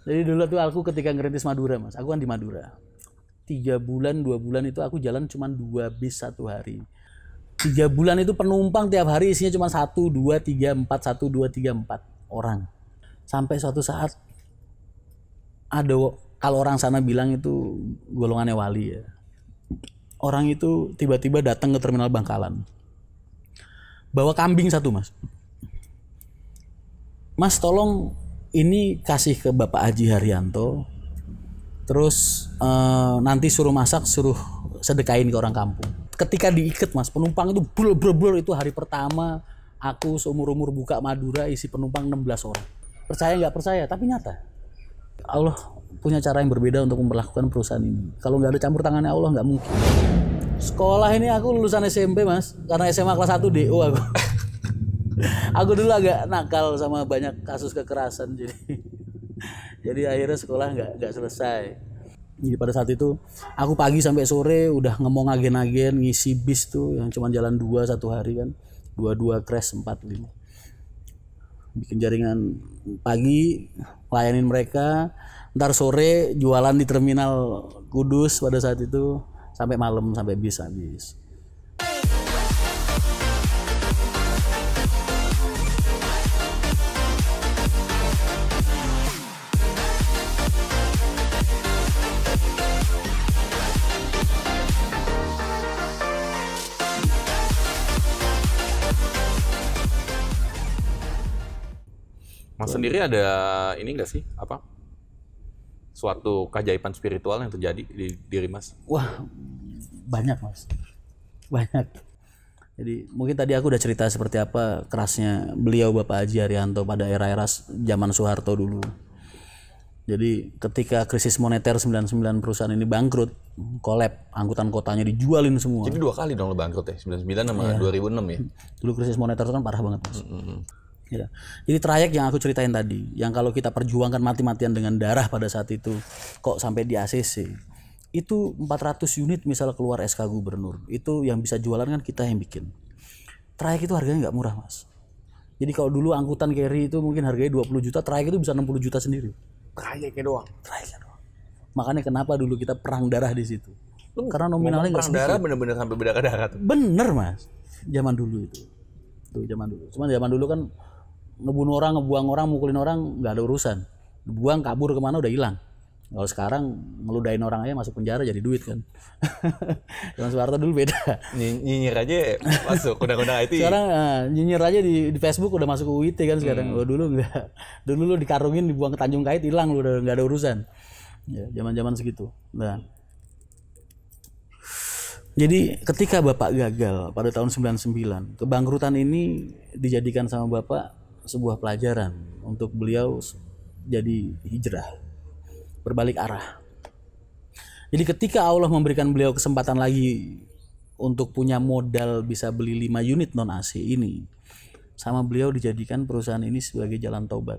Jadi dulu tuh aku ketika ngerintis Madura mas, aku kan di Madura 3 bulan 2 bulan itu aku jalan cuma 2 bis 1 hari. 3 bulan itu penumpang tiap hari isinya cuma 1, 2, 3, 4, 1, 2, 3, 4 orang. Sampai suatu saat ada, kalau orang sana bilang itu golongannya wali ya. Orang itu tiba-tiba datang ke terminal Bangkalan. Bawa kambing 1 mas. Mas tolong ini kasih ke Bapak Haji Haryanto. Terus nanti suruh masak, suruh sedekain ke orang kampung. Ketika diikat mas, penumpang itu blur itu hari pertama aku seumur-umur buka Madura isi penumpang 16 orang. Percaya nggak percaya, tapi nyata. Allah punya cara yang berbeda untuk memperlakukan perusahaan ini. Kalau nggak ada campur tangannya Allah nggak mungkin. Sekolah ini aku lulusan SMP mas, karena SMA kelas 1 DO aku. Aku dulu agak nakal sama banyak kasus kekerasan jadi akhirnya sekolah nggak selesai. Jadi pada saat itu aku pagi sampai sore udah ngomong agen-agen ngisi bis tuh yang cuma jalan 2 1 hari kan, 22 crash 45. Bikin jaringan pagi layanin mereka, ntar sore jualan di terminal Kudus pada saat itu sampai malam sampai bis habis. Mas sendiri ada ini nggak sih apa suatu keajaiban spiritual yang terjadi di diri Mas? Wah banyak mas, banyak. Jadi mungkin tadi aku udah cerita seperti apa kerasnya beliau Bapak Haji Haryanto pada era-era zaman Soeharto dulu. Jadi ketika krisis moneter 99 perusahaan ini bangkrut, kolab, angkutan kotanya dijualin semua. Jadi 2 kali dong lo bangkrut ya, 99 sama 2006 ya. Dulu krisis moneter itu kan parah banget mas. Ya. Jadi trayek yang aku ceritain tadi, yang kalau kita perjuangkan mati-matian dengan darah pada saat itu, kok sampai di ACC, itu 400 unit misal keluar SK Gubernur, itu yang bisa jualan kan kita yang bikin. Trayek itu harganya nggak murah mas. Jadi kalau dulu angkutan carry itu mungkin harganya 20 juta, trayek itu bisa 60 juta sendiri. Trayeknya doang. Trayeknya doang. Makanya kenapa dulu kita perang darah di situ. Karena nominalnya nggak sedikit. Perang darah bener-bener sampai berdarah tuh. Bener mas, zaman dulu itu. Tuh zaman dulu. Cuman zaman dulu kan ngebunuh orang, ngebuang orang, mukulin orang nggak ada urusan. Buang kabur kemana udah hilang. Kalau sekarang ngeludahin orang aja masuk penjara jadi duit kan. Zaman Soeharto dulu beda. Nyinyir aja masuk undang-undang IT. Sekarang nyinyir aja di Facebook udah masuk UIT kan sekarang. Dulu enggak. Dulu lu dikarungin dibuang ke Tanjung Kait hilang lu udah nggak ada urusan. Ya, zaman-zaman segitu. Nah. Jadi ketika Bapak gagal pada tahun 99, kebangkrutan ini dijadikan sama Bapak sebuah pelajaran untuk beliau jadi hijrah, berbalik arah. Jadi ketika Allah memberikan beliau kesempatan lagi untuk punya modal bisa beli 5 unit non AC ini, sama beliau dijadikan perusahaan ini sebagai jalan taubat.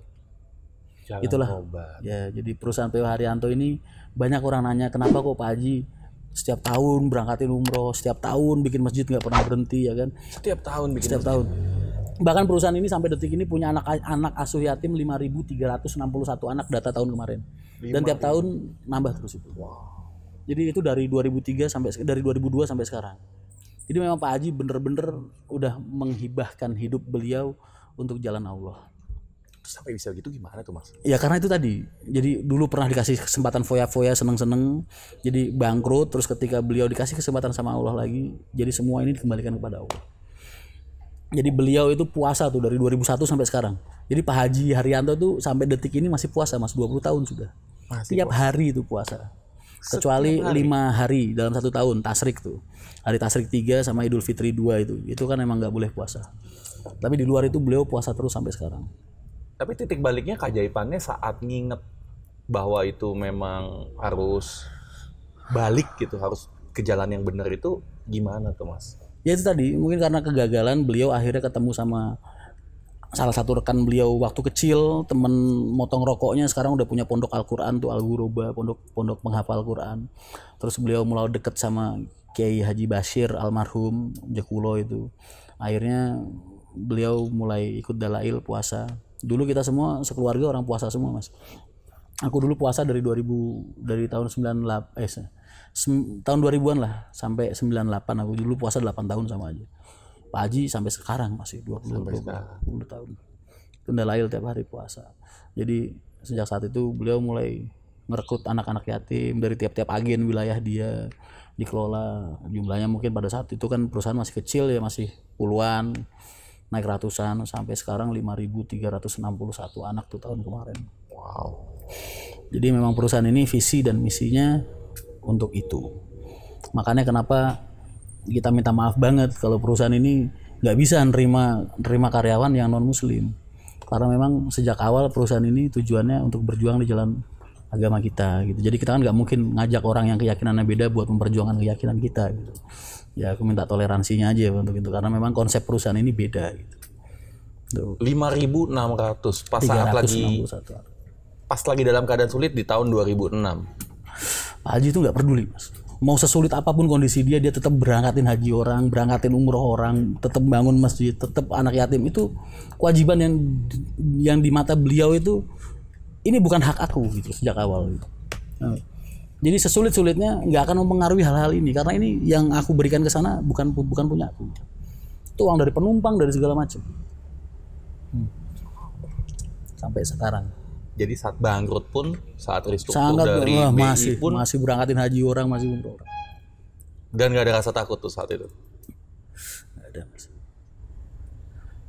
Itulah taubat. Ya, jadi perusahaan PO Haryanto ini banyak orang nanya kenapa kok Pak Haji setiap tahun berangkatin umroh, setiap tahun bikin masjid nggak pernah berhenti ya kan? Setiap tahun bikin setiap tahun. Bahkan perusahaan ini sampai detik ini punya anak asuh yatim 5.361 anak data tahun kemarin. Dan tiap tahun nambah terus itu. Wow. Jadi itu dari 2002 sampai sekarang. Jadi memang Pak Haji bener-bener udah menghibahkan hidup beliau untuk jalan Allah. Sampai bisa gitu gimana tuh Mas? Ya karena itu tadi. Jadi dulu pernah dikasih kesempatan foya-foya seneng-seneng. Jadi bangkrut, terus ketika beliau dikasih kesempatan sama Allah lagi, jadi semua ini dikembalikan kepada Allah. Jadi beliau itu puasa tuh dari 2001 sampai sekarang. Jadi Pak Haji Haryanto tuh sampai detik ini masih puasa mas, 20 tahun sudah. Tiap hari itu puasa. Kecuali 5 hari dalam 1 tahun, tasrik tuh. Hari tasrik 3 sama Idul Fitri 2 itu. Itu kan emang gak boleh puasa. Tapi di luar itu beliau puasa terus sampai sekarang. Tapi titik baliknya keajaibannya saat nginget bahwa itu memang harus balik gitu, harus ke jalan yang benar itu gimana tuh mas? Ya itu tadi, mungkin karena kegagalan beliau akhirnya ketemu sama salah satu rekan beliau waktu kecil, temen motong rokoknya sekarang udah punya pondok Al-Quran tuh Al-Ghuraba, pondok penghafal Quran. Terus beliau mulai deket sama Kiai Haji Bashir almarhum Jekulo itu. Akhirnya beliau mulai ikut dalail puasa. Dulu kita semua sekeluarga orang puasa semua mas. Aku dulu puasa dari tahun 98 tahun 2000-an lah sampai 98. Aku dulu puasa 8 tahun sama aja. Pak Haji sampai sekarang masih 20 tahun. Tunda Lail tiap hari puasa. Jadi sejak saat itu beliau mulai merekrut anak-anak yatim dari tiap-tiap agen wilayah dia dikelola. Jumlahnya mungkin pada saat itu kan perusahaan masih kecil ya, masih puluhan, naik ratusan sampai sekarang 5.361 anak tuh tahun kemarin. Wow. Jadi memang perusahaan ini visi dan misinya untuk itu. Makanya kenapa kita minta maaf banget kalau perusahaan ini nggak bisa nerima karyawan yang non muslim. Karena memang sejak awal perusahaan ini tujuannya untuk berjuang di jalan agama kita gitu. Jadi kita kan nggak mungkin ngajak orang yang keyakinannya beda buat memperjuangkan keyakinan kita gitu. Ya aku minta toleransinya aja untuk itu karena memang konsep perusahaan ini beda gitu. 5.600 pas lagi dalam keadaan sulit di tahun 2006. Pak Haji itu nggak peduli, Mas. Mau sesulit apapun kondisi dia tetap berangkatin haji orang, berangkatin umroh orang, tetap bangun masjid, tetap anak yatim. Itu kewajiban yang di mata beliau itu, ini bukan hak aku gitu sejak awal gitu. Nah, jadi sesulit-sulitnya nggak akan mempengaruhi hal-hal ini karena ini yang aku berikan ke sana bukan punya aku. Itu uang dari penumpang, dari segala macam. Sampai sekarang. Jadi saat bangkrut pun, saat restruktur dari BI pun masih berangkatin haji orang, masih umroh orang. Dan nggak ada rasa takut tuh saat itu. Nggak ada, Mas.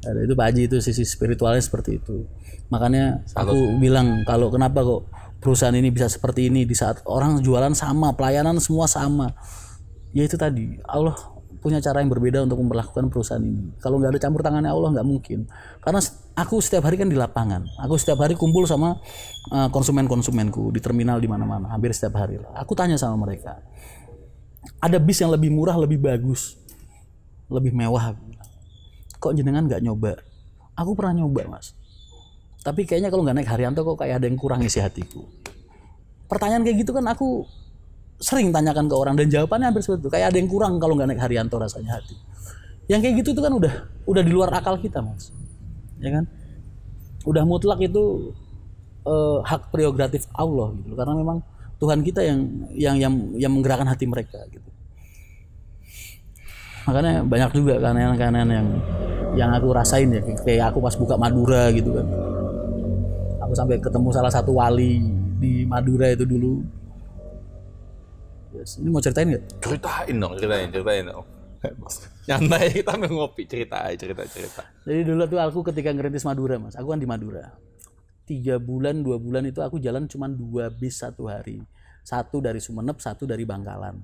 Ada itu Pak Haji itu sisi spiritualnya seperti itu. Makanya aku bilang kalau kenapa kok perusahaan ini bisa seperti ini di saat orang jualan sama, pelayanan semua sama. Ya itu tadi, Allah punya cara yang berbeda untuk memperlakukan perusahaan ini. Kalau nggak ada campur tangannya Allah nggak mungkin. Karena aku setiap hari kan di lapangan. Aku setiap hari kumpul sama konsumenku di terminal di mana-mana. Hampir setiap hari lah. Aku tanya sama mereka. Ada bis yang lebih murah, lebih bagus, lebih mewah. Kok jenengan nggak nyoba? Aku pernah nyoba, Mas. Tapi kayaknya kalau nggak naik Haryanto kok kayak ada yang kurang isi hatiku. Pertanyaan kayak gitu kan aku sering tanyakan ke orang dan jawabannya hampir seperti itu. Kayak ada yang kurang kalau nggak naik Haryanto rasanya hati. Yang kayak gitu itu kan udah di luar akal kita, Mas. Ya kan? Udah mutlak itu hak prerogatif Allah gitu. Karena memang Tuhan kita yang menggerakkan hati mereka gitu. Makanya banyak juga keanehan-keanehan yang aku rasain ya, kayak aku pas buka Madura gitu kan. Aku sampai ketemu salah satu wali di Madura itu dulu. Yes. Ini mau ceritain nggak? Ceritain dong. Nyantai, kita mau ngopi, cerita. Jadi dulu tuh aku ketika ngerintis Madura, Mas, aku kan di Madura. 2 bulan itu aku jalan cuma 2 bis satu hari. 1 dari Sumeneb, 1 dari Bangkalan.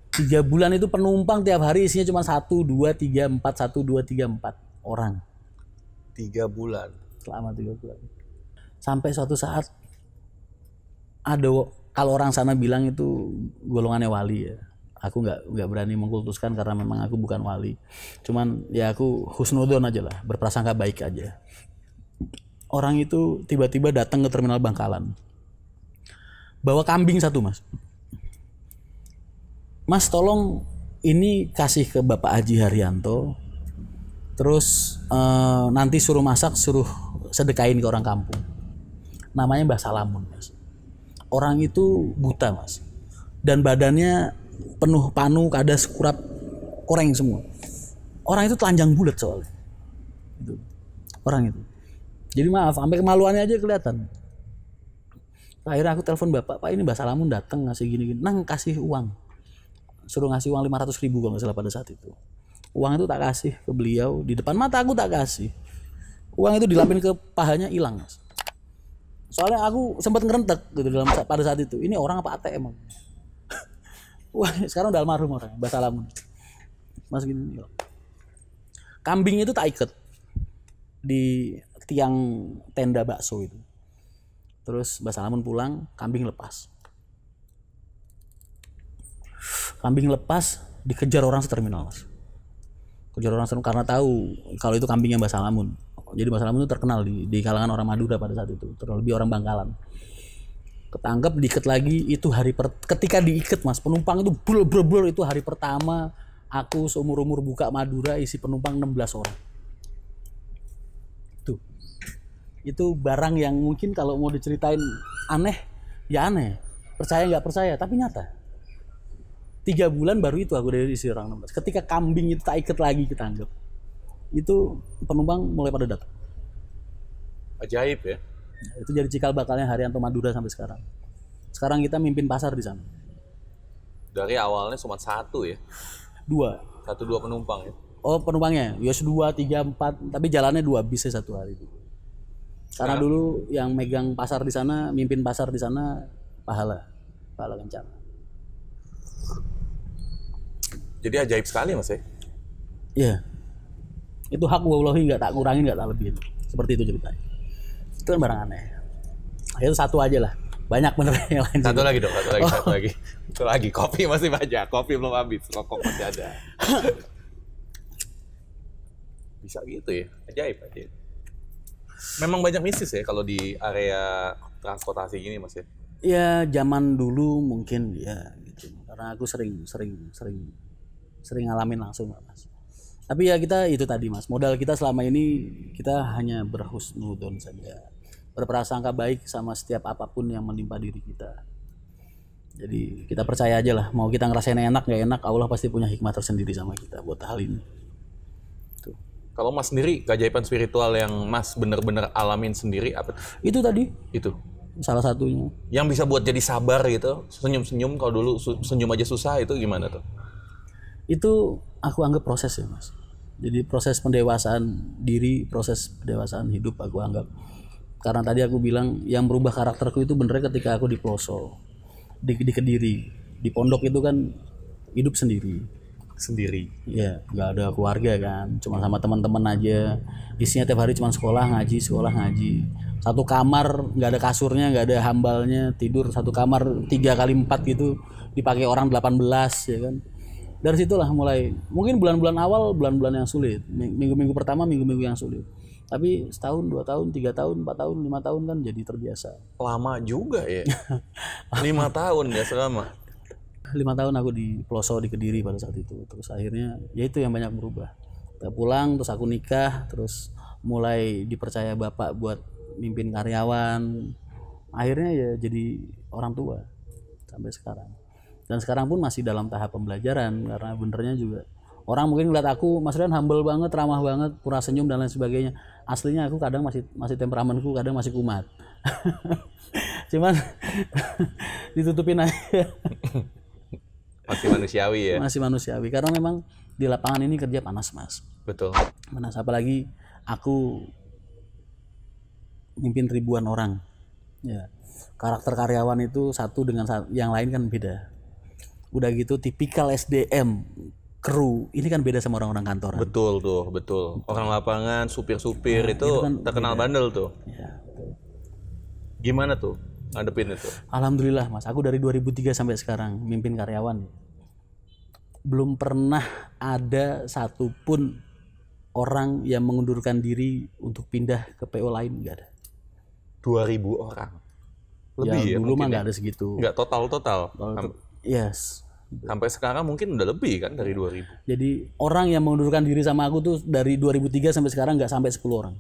3 bulan itu penumpang tiap hari isinya cuma 1, 2, 3, 4, 1, 2, 3, 4 orang. 3 bulan. Selama 3 bulan. Sampai suatu saat ada, kalau orang sana bilang itu golongannya wali ya. Aku nggak berani mengkultuskan karena memang aku bukan wali. Cuman ya aku husnudon aja lah, berprasangka baik aja. Orang itu tiba-tiba datang ke terminal Bangkalan. Bawa kambing 1, Mas. Mas tolong ini kasih ke Bapak Haji Haryanto. Terus nanti suruh masak, suruh sedekain ke orang kampung. Namanya Mbah Salamun, Mas. Orang itu buta, Mas. Dan badannya penuh panu, kadas, kurap, koreng semua. Orang itu telanjang bulat soalnya. Itu. Orang itu. Jadi maaf, sampai kemaluannya aja kelihatan. Akhirnya aku telepon bapak, Pak ini Mbah Salamun datang ngasih gini-gini. Nang kasih uang. Suruh ngasih uang 500.000 kalau nggak salah pada saat itu. Uang itu tak kasih ke beliau. Di depan mata aku tak kasih. Uang itu dilapin ke pahanya hilang, Mas. Soalnya aku sempat ngerentek gitu pada saat itu. Ini orang apa ATM? Wah, sekarang udah almarhum orang, Mbah Salamun. Mas gini. Kambing itu tak ikat di tiang tenda bakso itu. Terus Mbah Salamun pulang, kambing lepas. Kambing lepas dikejar orang seterminal, Mas. Kejar orang seterminal karena tahu kalau itu kambingnya Mbah Salamun. Jadi Mbah Salamun itu terkenal di kalangan orang Madura pada saat itu, terlebih orang Bangkalan. Ketangkep, diikat lagi, itu ketika diikat, Mas, penumpang itu blur itu hari pertama aku seumur-umur buka Madura isi penumpang 16 orang. Tuh. Itu barang yang mungkin kalau mau diceritain aneh, ya aneh. Percaya nggak percaya, tapi nyata. 3 bulan baru itu aku dari istri orang 16. Ketika kambing itu tak ikat lagi kita anggap. Itu penumpang mulai pada datang. Ajaib ya. Itu jadi cikal bakalnya Haryanto Madura sampai sekarang. Sekarang kita mimpin pasar di sana. Dari awalnya cuma 1 ya. 2. 1-2 penumpang ya. Oh penumpangnya, ya 2, 3, 4, tapi jalannya 2 bisnya 1 hari. Karena dulu yang megang pasar di sana, mimpin pasar di sana pahala kencana. Jadi ajaib sekali Mas ya. Iya. Itu hak wallahi, nggak tak kurangin, nggak tak lebihin. Seperti itu ceritanya. Itu kan barang aneh. Itu 1 aja lah. Banyak bener yang lain. Satu lagi dong, satu lagi. Itu lagi, kopi masih banyak. Kopi belum habis, rokok masih ada. Bisa gitu ya, ajaib. Memang banyak mistis ya kalau di area transportasi gini Mas ya. Ya zaman dulu mungkin ya gitu. Karena aku sering ngalamin langsung lah Mas. Tapi ya kita itu tadi Mas, modal kita selama ini kita hanya berhusnudon saja. Berprasangka baik sama setiap apapun yang menimpa diri kita. Jadi kita percaya aja lah, mau kita ngerasain enak gak enak, Allah pasti punya hikmah tersendiri sama kita buat hal ini. Tuh. Kalau Mas sendiri, keajaiban spiritual yang Mas bener-bener alamin sendiri apa tuh? Itu tadi. Itu. Salah satunya. Yang bisa buat jadi sabar gitu, senyum-senyum kalau dulu senyum aja susah itu gimana tuh? Itu aku anggap proses ya Mas. Jadi proses pendewasaan diri, proses pendewasaan hidup aku anggap. Karena tadi aku bilang yang berubah karakterku itu benernya ketika aku di Ploso, di Kediri, di pondok itu kan hidup sendiri. Ya, nggak ada keluarga kan, cuma sama teman-teman aja. Isinya tiap hari cuma sekolah ngaji. Satu kamar nggak ada kasurnya, nggak ada hambalnya, tidur satu kamar 3x4 gitu, dipakai orang 18 ya kan. Dari situlah mulai, mungkin bulan-bulan awal, bulan-bulan yang sulit, minggu-minggu pertama, minggu-minggu yang sulit. Tapi setahun, 2 tahun, 3 tahun, 4 tahun, 5 tahun kan jadi terbiasa. Lama juga ya. 5 tahun ya selama. 5 tahun aku di Ploso di Kediri pada saat itu. Terus akhirnya ya itu yang banyak berubah. Kita pulang, terus aku nikah, terus mulai dipercaya bapak buat mimpin karyawan. Akhirnya ya jadi orang tua sampai sekarang. Dan sekarang pun masih dalam tahap pembelajaran karena benernya juga orang mungkin ngeliat aku, Mas Rian humble banget, ramah banget, pura senyum dan lain sebagainya. Aslinya aku kadang masih temperamenku kadang masih kumat. Cuman ditutupin aja. Masih manusiawi ya. Masih manusiawi karena memang di lapangan ini kerja panas Mas. Betul. Panas apalagi aku mimpin ribuan orang. Ya. Karakter karyawan itu satu dengan yang lain kan beda. Udah gitu tipikal SDM kru ini kan beda sama orang-orang kantor. Betul. Orang lapangan, supir-supir itu kan terkenal bandel tuh. Ya, betul. Gimana tuh ngadepin itu? Alhamdulillah Mas, aku dari 2003 sampai sekarang mimpin karyawan. Belum pernah ada satupun orang yang mengundurkan diri untuk pindah ke PO lain, enggak ada. 2.000 orang. Lebih ya? Dulu mah nggak ada segitu. Nggak total. Yes. Sampai sekarang mungkin udah lebih kan dari 2.000. Jadi orang yang mengundurkan diri sama aku tuh dari 2003 sampai sekarang nggak sampai 10 orang.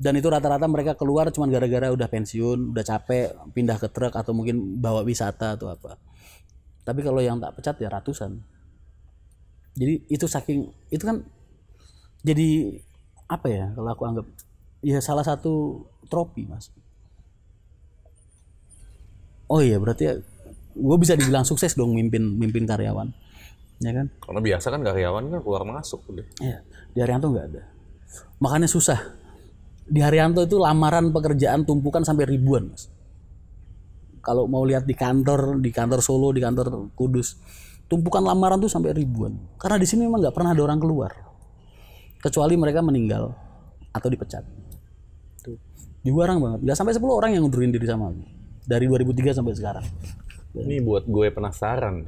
Dan itu rata-rata mereka keluar cuma gara-gara udah pensiun, udah capek, pindah ke truk atau mungkin bawa wisata atau apa. Tapi kalau yang tak pecat ya ratusan. Jadi itu itu kan jadi apa ya kalau aku anggap ya salah satu trofi Mas. Oh iya berarti ya gue bisa dibilang sukses dong mimpin karyawan, ya kan? Karena biasa kan karyawan kan keluar masuk udah. Iya, di Haryanto nggak ada. Makanya susah. Di Haryanto itu lamaran pekerjaan tumpukan sampai ribuan, Mas. Kalau mau lihat di kantor Solo, di kantor Kudus, tumpukan lamaran tuh sampai ribuan. Karena di sini memang nggak pernah ada orang keluar, kecuali mereka meninggal atau dipecat. Tuh, jarang banget. Nggak sampai 10 orang yang ngundurin diri sama aku. Dari 2003 sampai sekarang. Ini buat gue penasaran.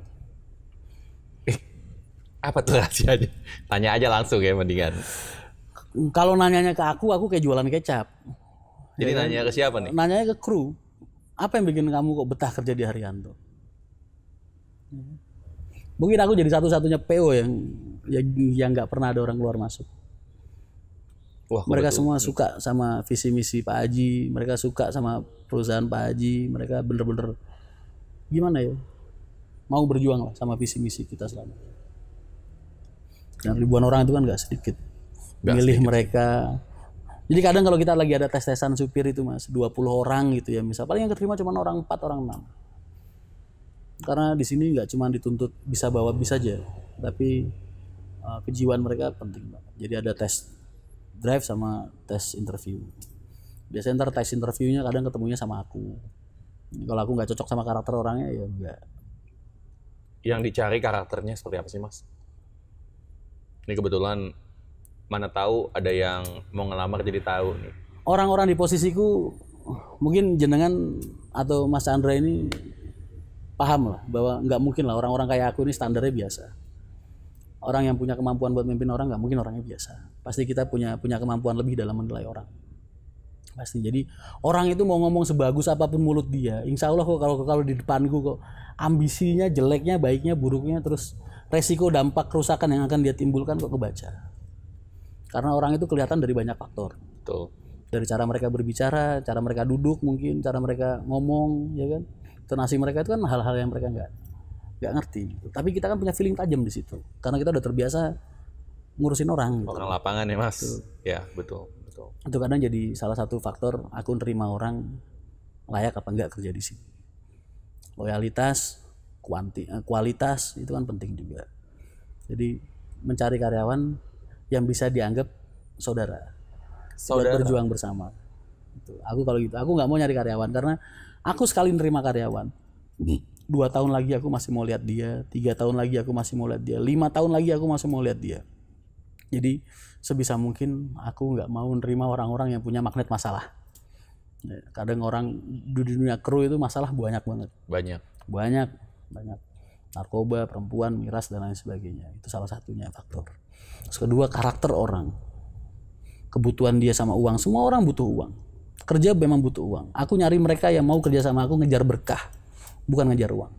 Apa tuh rahasianya? Tanya aja langsung ya mendingan. Kalau nanyanya ke aku kayak jualan kecap. Jadi ya, nanya ke siapa nih? Nanyanya ke kru. Apa yang bikin kamu kok betah kerja di Haryanto? Mungkin aku jadi satu-satunya PO yang nggak pernah ada orang keluar masuk. Wah, Mereka betul. semua suka sama visi misi Pak Haji, mereka suka sama perusahaan Pak Haji, mereka bener-bener gimana ya, mau berjuang lah sama visi misi kita selama. Dan ribuan orang itu kan nggak sedikit milih mereka. Jadi kadang kalau kita lagi ada tes-tesan supir itu Mas, 20 orang gitu ya, misal paling yang keterima cuma orang 4, orang 6. Karena di sini nggak cuma dituntut bisa bawa bis saja, tapi kejiwaan mereka penting banget. Jadi ada tes drive sama tes interview. Biasanya ntar tes interviewnya kadang ketemunya sama aku. Kalau aku nggak cocok sama karakter orangnya ya enggak. Yang dicari karakternya seperti apa sih Mas? Ini kebetulan mana tahu ada yang mau ngelamar jadi tahu nih. Orang-orang di posisiku mungkin jenengan atau Mas Chandra ini paham lah bahwa nggak mungkin lah orang-orang kayak aku ini standarnya biasa. Orang yang punya kemampuan buat memimpin orang nggak mungkin orangnya biasa. Pasti kita punya kemampuan lebih dalam menilai orang. Pasti. Jadi orang itu mau ngomong sebagus apapun mulut dia, insya Allah kok kalau di depanku kok ambisinya, jeleknya, baiknya, buruknya, terus resiko dampak kerusakan yang akan dia timbulkan kok kebaca. Karena orang itu kelihatan dari banyak faktor. Betul. Dari cara mereka berbicara, cara mereka duduk mungkin, cara mereka ngomong, ya kan. Tonasi mereka itu kan hal-hal yang mereka nggak ngerti. Gitu. Tapi kita kan punya feeling tajam di situ, karena kita udah terbiasa ngurusin orang. Gitu. Orang lapangan ya Mas. Betul. Ya betul. Itu kadang jadi salah satu faktor aku nerima orang layak apa enggak kerja di sini. Loyalitas, kualitas itu kan penting juga. Jadi mencari karyawan yang bisa dianggap saudara. Buat berjuang bersama. Gitu. Aku kalau gitu, aku nggak mau nyari karyawan karena aku sekali nerima karyawan. 2 tahun lagi aku masih mau lihat dia, 3 tahun lagi aku masih mau lihat dia, 5 tahun lagi aku masih mau lihat dia. Jadi sebisa mungkin aku nggak mau nerima orang-orang yang punya magnet masalah. Kadang orang di dunia kru itu masalah banyak banget. Banyak. Narkoba, perempuan, miras dan lain sebagainya. Itu salah satunya faktor. Terus kedua, karakter orang. Kebutuhan dia sama uang. Semua orang butuh uang. Kerja memang butuh uang. Aku nyari mereka yang mau kerja sama aku ngejar berkah, bukan ngejar uang.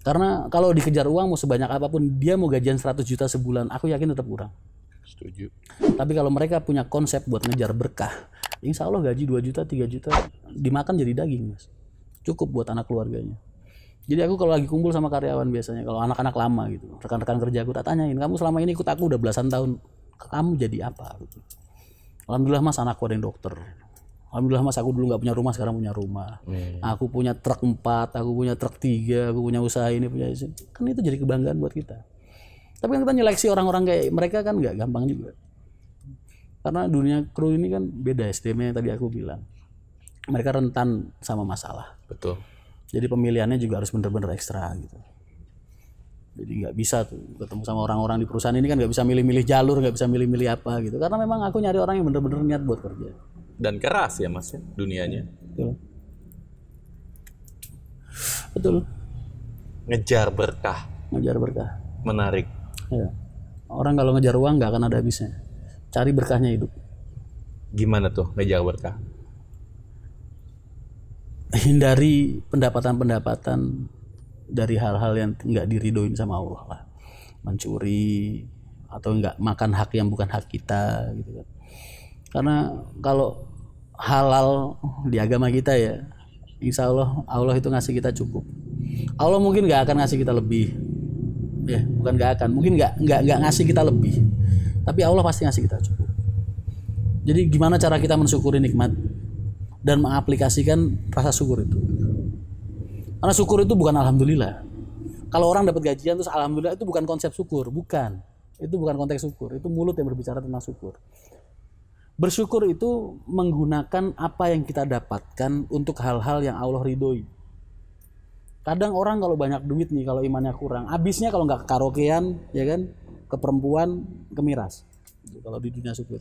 Karena kalau dikejar uang mau sebanyak apapun, dia mau gajian 100 juta sebulan, aku yakin tetap kurang. Setuju. Tapi kalau mereka punya konsep buat ngejar berkah, insya Allah gaji 2 juta, 3 juta dimakan jadi daging, Mas. Cukup buat anak keluarganya. Jadi aku kalau lagi kumpul sama karyawan biasanya, kalau anak-anak lama gitu, rekan-rekan kerja aku tak tanyain, kamu selama ini ikut aku udah belasan tahun, kamu jadi apa? Gitu. Alhamdulillah Mas, anakku ada yang dokter. Alhamdulillah Mas, aku dulu nggak punya rumah, sekarang punya rumah. Aku punya truk 4, aku punya truk 3, aku punya usaha ini, punya ini. Kan itu jadi kebanggaan buat kita. Tapi kan kita nyeleksi orang-orang kayak mereka kan nggak gampang juga. Karena dunia kru ini kan beda SDM-nya tadi aku bilang. Mereka rentan sama masalah. Betul. Jadi pemilihannya juga harus bener-bener ekstra gitu. Jadi nggak bisa tuh ketemu sama orang-orang di perusahaan ini kan nggak bisa milih-milih jalur, nggak bisa milih-milih apa gitu. Karena memang aku nyari orang yang bener-bener niat buat kerja. Dan keras ya Mas ya dunianya. Betul. Ngejar berkah. Menarik. Ya. Orang kalau ngejar uang nggak akan ada habisnya. Cari berkahnya hidup. Gimana tuh ngejar berkah? Hindari pendapatan-pendapatan dari hal-hal yang nggak diridoin sama Allah lah. Mencuri atau nggak makan hak yang bukan hak kita gitu kan. Karena kalau halal di agama kita ya, insya Allah itu ngasih kita cukup. Allah mungkin nggak akan ngasih kita lebih, ya bukan nggak akan, mungkin nggak ngasih kita lebih, tapi Allah pasti ngasih kita cukup. Jadi gimana cara kita mensyukuri nikmat dan mengaplikasikan rasa syukur itu? Karena syukur itu bukan alhamdulillah. Kalau orang dapat gajian terus alhamdulillah, itu bukan konsep syukur, bukan. Itu bukan konteks syukur, itu mulut yang berbicara tentang syukur. Bersyukur itu menggunakan apa yang kita dapatkan untuk hal-hal yang Allah ridhoi. Kadang orang kalau banyak duit nih, kalau imannya kurang, habisnya kalau nggak ke karaokean, ya kan, ke perempuan, ke miras. Kalau di dunia syukur.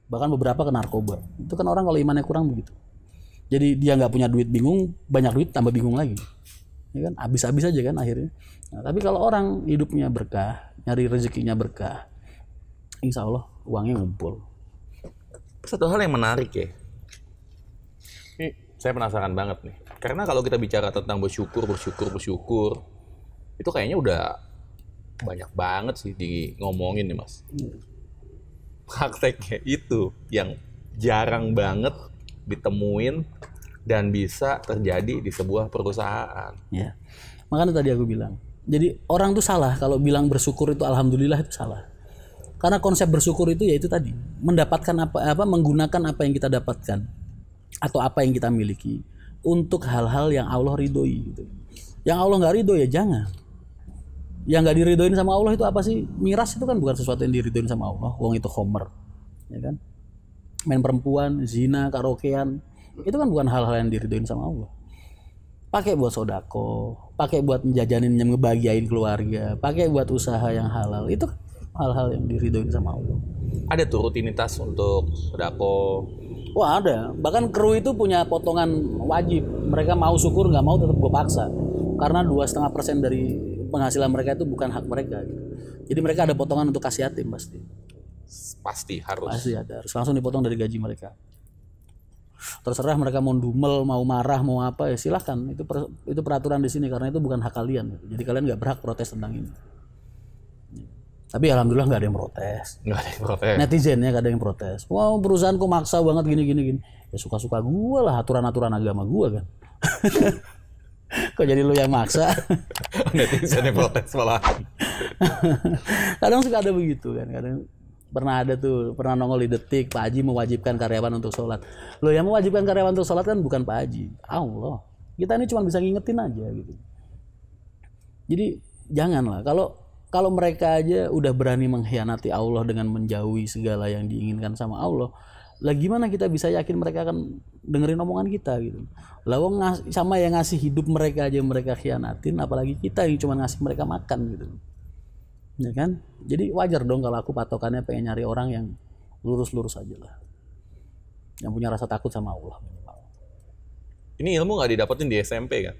Bahkan beberapa ke narkoba. Itu kan orang kalau imannya kurang begitu. Jadi dia nggak punya duit bingung, banyak duit tambah bingung lagi. Ya kan, habis-habis aja kan akhirnya. Nah, tapi kalau orang hidupnya berkah, nyari rezekinya berkah, insya Allah uangnya ngumpul. Satu hal yang menarik ya, ini saya penasaran banget nih. Karena kalau kita bicara tentang bersyukur, itu kayaknya udah banyak banget sih di ngomongin nih Mas. prakteknya itu yang jarang banget ditemuin dan bisa terjadi di sebuah perusahaan. Ya. Makanya tadi aku bilang. Jadi orang tuh salah kalau bilang bersyukur itu alhamdulillah, itu salah. Karena konsep bersyukur itu yaitu tadi, mendapatkan menggunakan apa yang kita dapatkan atau apa yang kita miliki untuk hal-hal yang Allah ridhoi gitu. Yang Allah nggak ridho ya jangan. Yang nggak diridoin sama Allah itu apa sih? Miras itu kan bukan sesuatu yang diridoin sama Allah. Wong itu khomer, ya kan? Main perempuan, zina, karaokean, itu kan bukan hal-hal yang diridoin sama Allah. Pakai buat sodako, pakai buat menjajanin, yang ngebahagiain keluarga, pakai buat usaha yang halal, itu hal-hal yang diridoin sama Allah. Ada tuh rutinitas untuk sodako? Wah ada, bahkan kru itu punya potongan wajib. Mereka mau syukur nggak mau tetap gue paksa, karena 2,5% dari penghasilan mereka itu bukan hak mereka gitu. Jadi mereka ada potongan untuk kasih yatim Pasti harus. Pasti ada, harus langsung dipotong dari gaji mereka. Terserah mereka mau dumel, mau marah, mau apa ya silahkan. Itu peraturan di sini karena itu bukan hak kalian gitu. Jadi kalian nggak berhak protes tentang ini. Tapi alhamdulillah nggak ada yang protes. Nggak ada yang protes. Netizennya nggak ada yang protes. Wow, perusahaanku maksa banget gini. Ya suka-suka gue lah, aturan-aturan agama gue kan. Kok jadi lu yang maksa? Netizen yang protes malah. Kadang suka ada begitu kan. Kadang pernah nongol di Detik, Pak Haji mewajibkan karyawan untuk sholat. Lo yang mewajibkan karyawan untuk sholat kan bukan Pak Haji, Allah. Kita ini cuma bisa ngingetin aja gitu. Jadi janganlah, kalau mereka aja udah berani mengkhianati Allah dengan menjauhi segala yang diinginkan sama Allah, lah gimana kita bisa yakin mereka akan dengerin omongan kita gitu. Lah wong sama yang ngasih hidup mereka aja mereka khianatin, apalagi kita yang cuma ngasih mereka makan gitu. Ya kan? Jadi wajar dong kalau aku patokannya pengen nyari orang yang lurus-lurus aja lah. Yang punya rasa takut sama Allah. Ini ilmu nggak didapetin di SMP kan?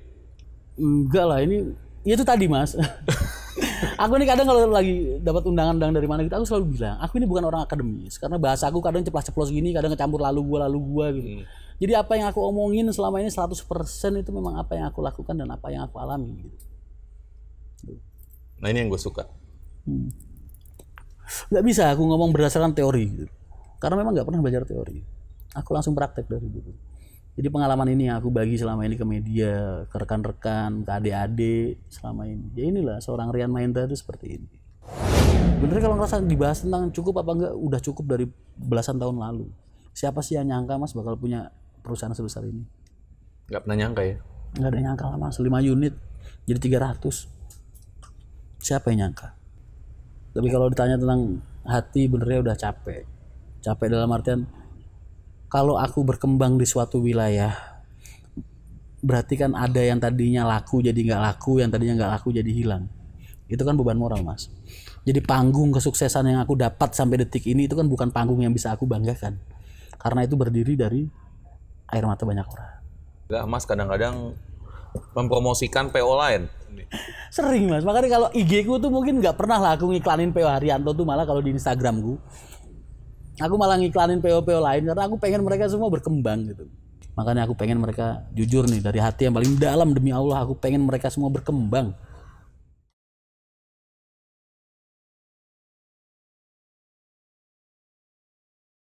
Enggak lah, ini itu tadi mas. Aku ini kadang kalau lagi dapat undangan dari mana gitu, aku selalu bilang, aku ini bukan orang akademis. Karena bahasa aku kadang ceplas-ceplos gini, kadang kecampur lalu gua gitu. Jadi apa yang aku omongin selama ini 100% itu memang apa yang aku lakukan dan apa yang aku alami gitu. Nah ini yang gue suka. Nggak bisa aku ngomong berdasarkan teori gitu. Karena memang nggak pernah belajar teori. Aku langsung praktek dari dulu. Jadi pengalaman ini yang aku bagi selama ini ke media, ke rekan-rekan, ke adik-adik selama ini. Ya inilah seorang Rian Mahendra itu seperti ini. Bener kalau ngerasa dibahas tentang cukup apa enggak, udah cukup dari belasan tahun lalu. Siapa sih yang nyangka mas bakal punya perusahaan sebesar ini? Nggak pernah nyangka ya? Nggak ada yang nyangka lah mas, 5 unit jadi 300. Siapa yang nyangka? Tapi kalau ditanya tentang hati, benernya udah capek. Capek dalam artian, kalau aku berkembang di suatu wilayah, berarti kan ada yang tadinya laku jadi nggak laku, yang tadinya nggak laku jadi hilang. Itu kan beban moral mas. Jadi panggung kesuksesan yang aku dapat sampai detik ini itu kan bukan panggung yang bisa aku banggakan. Karena itu berdiri dari air mata banyak orang. Nggak mas, kadang-kadang mempromosikan PO lain. Sering mas, makanya kalau IG ku tuh mungkin nggak pernah lah aku ngiklanin PO Haryanto tuh, malah kalau di Instagramku aku malah ngiklanin PO-PO lain karena aku pengen mereka semua berkembang gitu. Makanya aku pengen mereka jujur nih dari hati yang paling dalam, demi Allah aku pengen mereka semua berkembang.